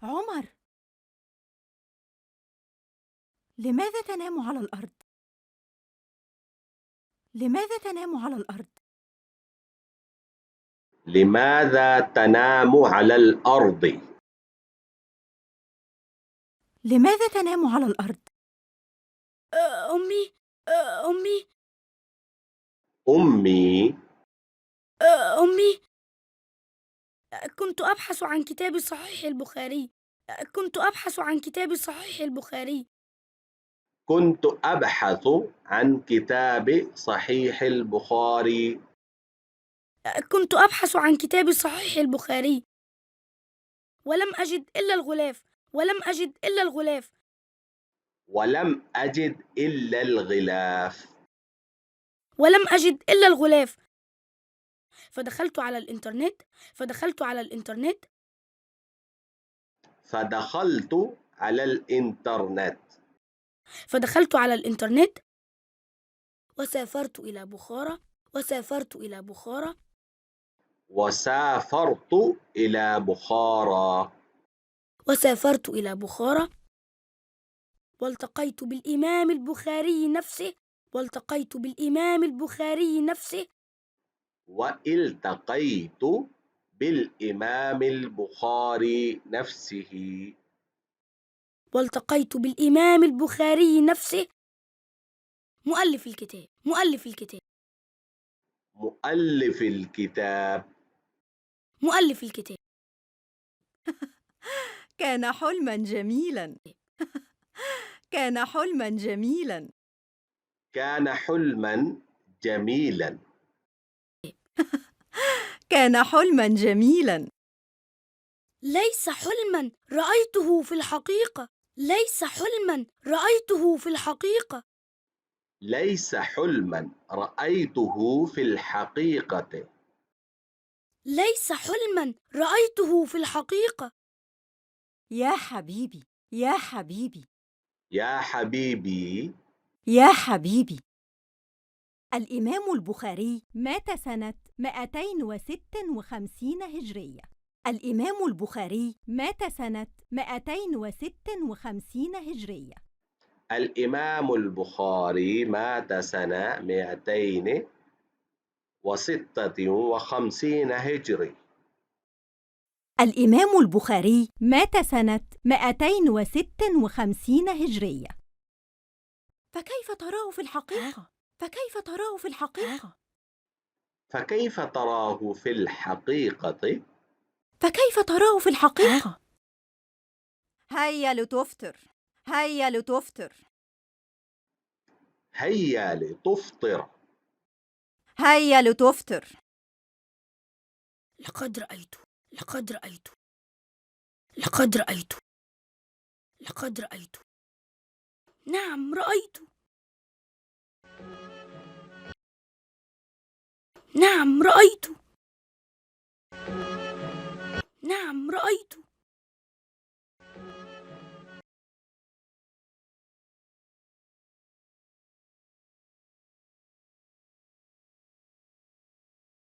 عمر، لماذا تنام على الأرض؟ لماذا تنام على الأرض؟ لماذا تنام على الأرض؟ لماذا تنام على الأرض؟ أمي أمي أمي أمي كنت أبحث عن كتاب صحيح البخاري. كنت أبحث عن كتاب صحيح البخاري. كنت أبحث عن كتاب صحيح البخاري. كنت أبحث عن كتاب صحيح البخاري ولم أجد إلا الغلاف. ولم أجد إلا الغلاف. ولم أجد إلا الغلاف. ولم أجد إلا الغلاف. فدخلت على الإنترنت. فدخلت على الإنترنت. فدخلت على الإنترنت. فدخلت على الإنترنت وسافرت إلى بخارى. وسافرت إلى بخارى. وسافرت إلى بخارى. وسافرت إلى بخارى والتقيت بالإمام البخاري نفسه. والتقيت بالإمام البخاري نفسه. والتقيت بالإمام البخاري نفسه. والتقيت بالإمام البخاري نفسه. مؤلف الكتاب. مؤلف الكتاب. مؤلف الكتاب. مؤلف الكتاب. كان حلماً جميلاً. كان حلماً جميلاً. كان حلما جميلا. كان حلماً جميلاً. ليس حلما رأيته في الحقيقة. ليس حلما رأيته في الحقيقة. ليس حلما رأيته في الحقيقة. ليس حلما رأيته في الحقيقة. يا حبيبي، يا حبيبي، يا حبيبي. يا حبيبي. الإمام البخاري مات سنة 256 هجرية. الإمام البخاري مات سنة 256 هجرية. الإمام البخاري مات سنة 256 هجري. الإمام البخاري مات سنة 256 هجرية. فكيف تراه في الحقيقة؟ فكيف تراه في الحقيقة؟ فكيف تراه في الحقيقة؟ فكيف تراه في الحقيقة؟ هيا لتفطر. هيا لتفطر. هيا لتفطر. هيا لتفطر. لقد رأيت. لقد رأيت. لقد رأيت. لقد رأيت. نعم رأيت. نعم رأيت. نعم رأيت.